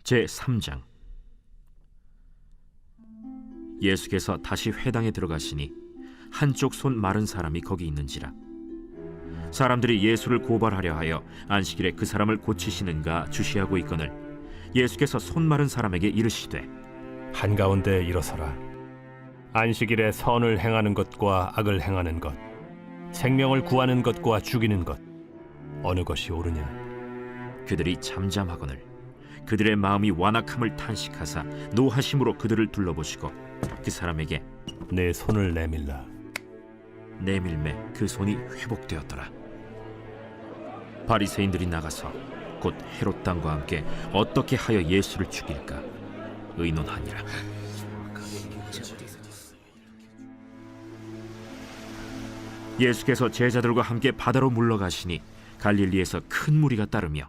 제3장. 예수께서 다시 회당에 들어가시니 한쪽 손 마른 사람이 거기 있는지라. 사람들이 예수를 고발하려 하여 안식일에 그 사람을 고치시는가 주시하고 있거늘 예수께서 손 마른 사람에게 이르시되, 한가운데 일어서라. 안식일에 선을 행하는 것과 악을 행하는 것, 생명을 구하는 것과 죽이는 것, 어느 것이 옳으냐? 그들이 잠잠하거늘 그들의 마음이 완악함을 탄식하사 노하심으로 그들을 둘러보시고 그 사람에게 내 손을 내밀라. 내밀매 그 손이 회복되었더라. 바리새인들이 나가서 곧 헤롯 당과 함께 어떻게 하여 예수를 죽일까 의논하니라. 예수께서 제자들과 함께 바다로 물러가시니 갈릴리에서 큰 무리가 따르며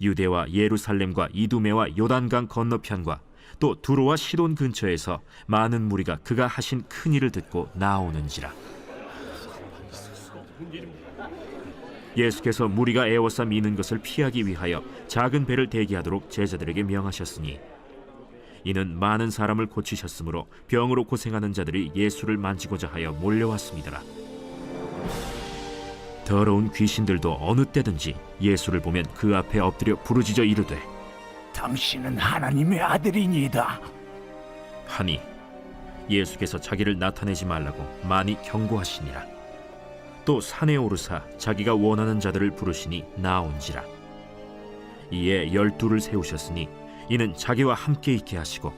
유대와 예루살렘과 이두메와 요단강 건너편과 또 두로와 시돈 근처에서 많은 무리가 그가 하신 큰 일을 듣고 나오는지라. 예수께서 무리가 애워싸 미는 것을 피하기 위하여 작은 배를 대기하도록 제자들에게 명하셨으니 이는 많은 사람을 고치셨으므로 병으로 고생하는 자들이 예수를 만지고자 하여 몰려왔습니다. 더러운 귀신들도 어느 때든지 예수를 보면 그 앞에 엎드려 부르짖어 이르되, 당신은 하나님의 아들이니이다 하니 예수께서 자기를 나타내지 말라고 많이 경고하시니라. 또 산에 오르사 자기가 원하는 자들을 부르시니 나온지라. 이에 12를 세우셨으니 이는 자기와 함께 있게 하시고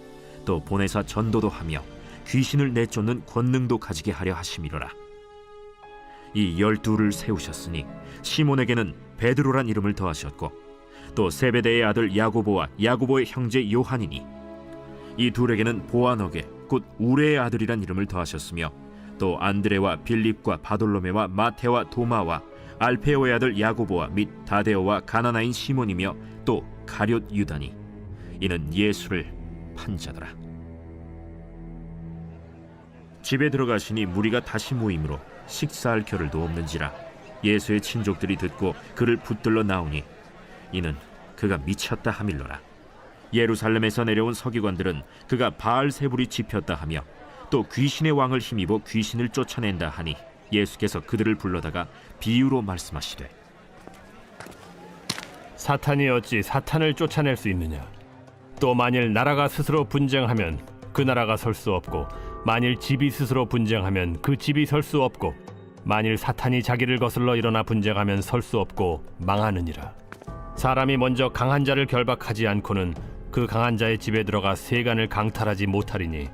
또 보내사 전도도 하며 귀신을 내쫓는 권능도 가지게 하려 하심이로라. 이 12를 세우셨으니 시몬에게는 베드로란 이름을 더하셨고 또 세베대의 아들 야고보와 야고보의 형제 요한이니 이 둘에게는 보아너게 곧 우레의 아들이란 이름을 더하셨으며 또 안드레와 빌립과 바돌로메와 마테와 도마와 알페오의 아들 야고보와 및 다데오와 가나나인 시몬이며 또 가룟 유다니 이는 예수를 판 자더라. 집에 들어가시니 무리가 다시 모이므로 식사할 겨를도 없는지라. 예수의 친족들이 듣고 그를 붙들러 나오니 이는 그가 미쳤다 하밀러라. 예루살렘에서 내려온 서기관들은 그가 바알세불이 집혔다 하며 또 귀신의 왕을 힘입어 귀신을 쫓아낸다 하니 예수께서 그들을 불러다가 비유로 말씀하시되, 사탄이 어찌 사탄을 쫓아낼 수 있느냐? 또 만일 나라가 스스로 분쟁하면 그 나라가 설 수 없고 만일 집이 스스로 분쟁하면 그 집이 설 수 없고 만일 사탄이 자기를 거슬러 일어나 분쟁하면 설 수 없고 망하느니라. 사람이 먼저 강한 자를 결박하지 않고는 그 강한 자의 집에 들어가 세간을 강탈하지 못하리니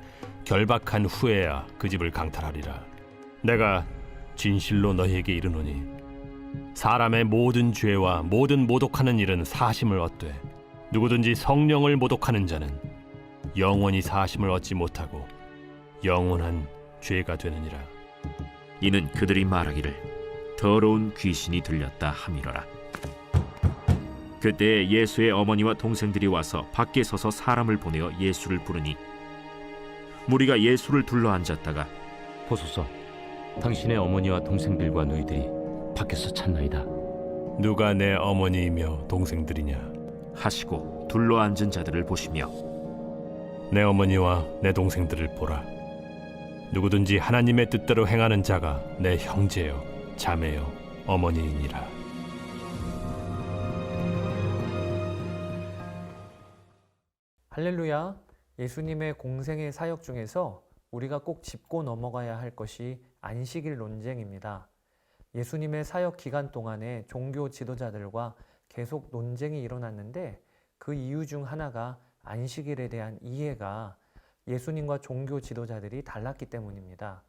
결박한 후에야 그 집을 강탈하리라. 내가 진실로 너희에게 이르노니 사람의 모든 죄와 모든 모독하는 일은 사심을 얻되 누구든지 성령을 모독하는 자는 영원히 사심을 얻지 못하고 영원한 죄가 되느니라. 이는 그들이 말하기를 더러운 귀신이 들렸다 함이로라. 그때 예수의 어머니와 동생들이 와서 밖에 서서 사람을 보내어 예수를 부르니 무리가 예수를 둘러 앉았다가 보소서, 당신의 어머니와 동생들과 너희들이 밖에서 찾나이다. 누가 내 어머니이며 동생들이냐? 하시고 둘러 앉은 자들을 보시며 내 어머니와 내 동생들을 보라. 누구든지 하나님의 뜻대로 행하는 자가 내 형제요 자매요 어머니이니라. 할렐루야. 예수님의 공생의 사역 중에서 우리가 꼭 짚고 넘어가야 할 것이 안식일 논쟁입니다. 예수님의 사역 기간 동안에 종교 지도자들과 계속 논쟁이 일어났는데 그 이유 중 하나가 안식일에 대한 이해가 예수님과 종교 지도자들이 달랐기 때문입니다.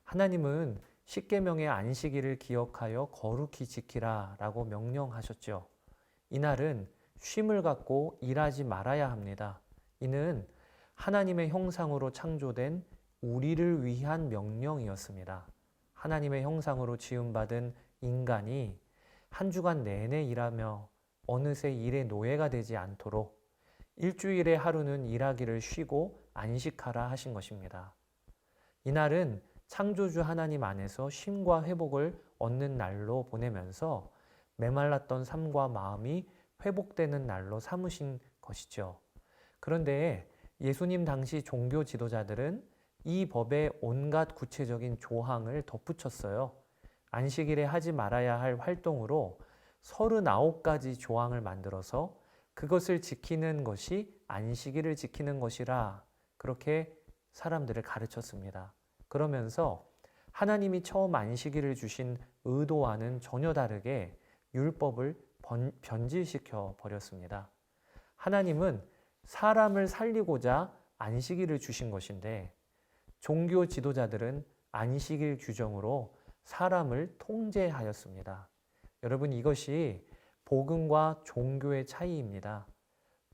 하나님은 십계명의 안식일을 기억하여 거룩히 지키라 라고 명령하셨죠. 이날은 쉼을 갖고 일하지 말아야 합니다. 이는 하나님의 형상으로 창조된 우리를 위한 명령이었습니다. 하나님의 형상으로 지음받은 인간이 한 주간 내내 일하며 어느새 일의 노예가 되지 않도록 일주일의 하루는 일하기를 쉬고 안식하라 하신 것입니다. 이날은 창조주 하나님 안에서 쉼과 회복을 얻는 날로 보내면서 메말랐던 삶과 마음이 회복되는 날로 삼으신 것이죠. 그런데 예수님 당시 종교 지도자들은 이 법에 온갖 구체적인 조항을 덧붙였어요. 안식일에 하지 말아야 할 활동으로 39가지 조항을 만들어서 그것을 지키는 것이 안식일을 지키는 것이라 그렇게 사람들을 가르쳤습니다. 그러면서 하나님이 처음 안식일을 주신 의도와는 전혀 다르게 율법을 변질시켜 버렸습니다. 하나님은 사람을 살리고자 안식일을 주신 것인데 종교 지도자들은 안식일 규정으로 사람을 통제하였습니다. 여러분, 이것이 복음과 종교의 차이입니다.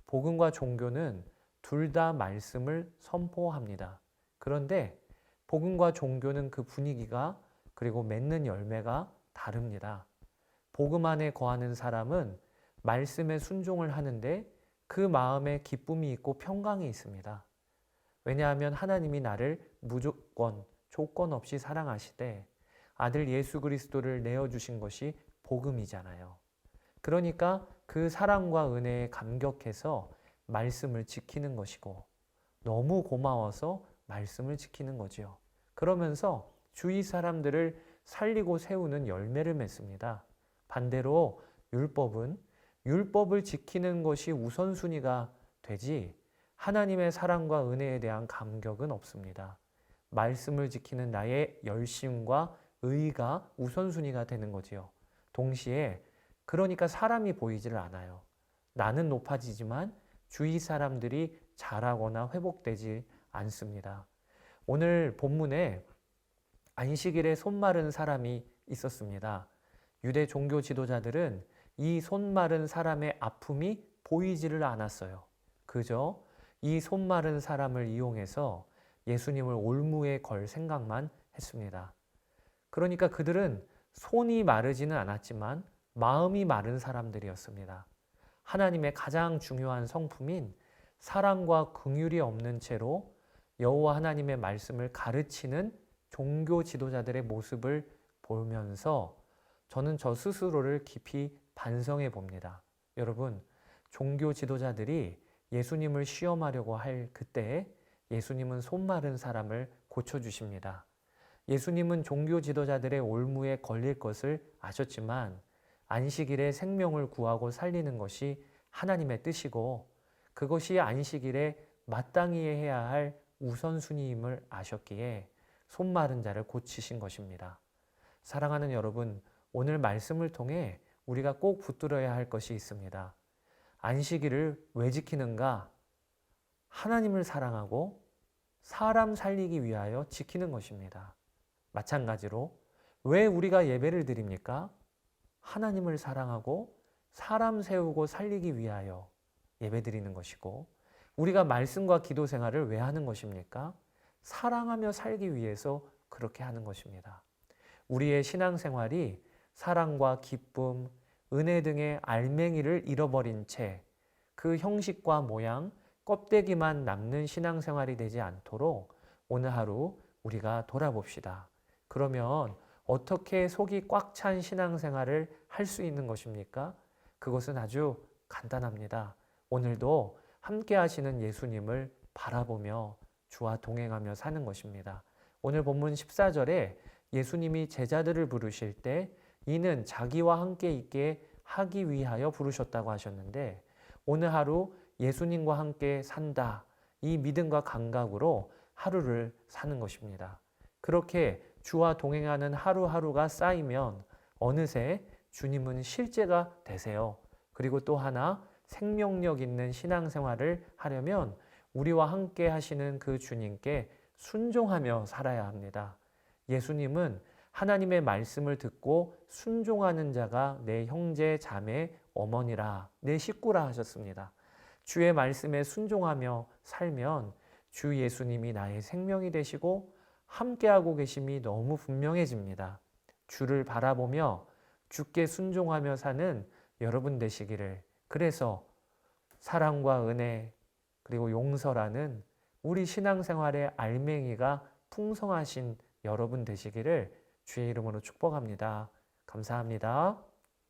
복음과 종교는 둘 다 말씀을 선포합니다. 그런데 복음과 종교는 그 분위기가 그리고 맺는 열매가 다릅니다. 복음 안에 거하는 사람은 말씀에 순종을 하는데 그 마음에 기쁨이 있고 평강이 있습니다. 왜냐하면 하나님이 나를 무조건 조건 없이 사랑하시되 아들 예수 그리스도를 내어주신 것이 복음이잖아요. 그러니까 그 사랑과 은혜에 감격해서 말씀을 지키는 것이고 너무 고마워서 말씀을 지키는 거지요. 그러면서 주위 사람들을 살리고 세우는 열매를 맺습니다. 반대로 율법은 율법을 지키는 것이 우선순위가 되지 하나님의 사랑과 은혜에 대한 감격은 없습니다. 말씀을 지키는 나의 열심과 의가 우선순위가 되는 거지요. 동시에 그러니까 사람이 보이지를 않아요. 나는 높아지지만 주위 사람들이 자라거나 회복되지 않습니다. 오늘 본문에 안식일에 손 마른 사람이 있었습니다. 유대 종교 지도자들은 이 손 마른 사람의 아픔이 보이지를 않았어요. 그저 이 손 마른 사람을 이용해서 예수님을 올무에 걸 생각만 했습니다. 그러니까 그들은 손이 마르지는 않았지만 마음이 마른 사람들이었습니다. 하나님의 가장 중요한 성품인 사랑과 긍휼이 없는 채로 여호와 하나님의 말씀을 가르치는 종교 지도자들의 모습을 보면서 저는 저 스스로를 깊이 반성해 봅니다. 여러분, 종교 지도자들이 예수님을 시험하려고 할 그때에 예수님은 손 마른 사람을 고쳐주십니다. 예수님은 종교 지도자들의 올무에 걸릴 것을 아셨지만 안식일에 생명을 구하고 살리는 것이 하나님의 뜻이고 그것이 안식일에 마땅히 해야 할 우선순위임을 아셨기에 손 마른 자를 고치신 것입니다. 사랑하는 여러분, 오늘 말씀을 통해 우리가 꼭 붙들어야 할 것이 있습니다. 안식일을 왜 지키는가? 하나님을 사랑하고 사람 살리기 위하여 지키는 것입니다. 마찬가지로 왜 우리가 예배를 드립니까? 하나님을 사랑하고 사람 세우고 살리기 위하여 예배 드리는 것이고 우리가 말씀과 기도 생활을 왜 하는 것입니까? 사랑하며 살기 위해서 그렇게 하는 것입니다. 우리의 신앙생활이 사랑과 기쁨, 은혜 등의 알맹이를 잃어버린 채 그 형식과 모양, 껍데기만 남는 신앙생활이 되지 않도록 오늘 하루 우리가 돌아봅시다. 그러면 어떻게 속이 꽉 찬 신앙생활을 할 수 있는 것입니까? 그것은 아주 간단합니다. 오늘도 함께 하시는 예수님을 바라보며 주와 동행하며 사는 것입니다. 오늘 본문 14절에 예수님이 제자들을 부르실 때 이는 자기와 함께 있게 하기 위하여 부르셨다고 하셨는데 오늘 하루 예수님과 함께 산다. 이 믿음과 감각으로 하루를 사는 것입니다. 그렇게 주와 동행하는 하루하루가 쌓이면 어느새 주님은 실제가 되세요. 그리고 또 하나 생명력 있는 신앙생활을 하려면 우리와 함께 하시는 그 주님께 순종하며 살아야 합니다. 예수님은 하나님의 말씀을 듣고 순종하는 자가 내 형제, 자매, 어머니라, 내 식구라 하셨습니다. 주의 말씀에 순종하며 살면 주 예수님이 나의 생명이 되시고 함께하고 계심이 너무 분명해집니다. 주를 바라보며 주께 순종하며 사는 여러분 되시기를, 그래서 사랑과 은혜 그리고 용서라는 우리 신앙생활의 알맹이가 풍성하신 여러분 되시기를 주의 이름으로 축복합니다. 감사합니다.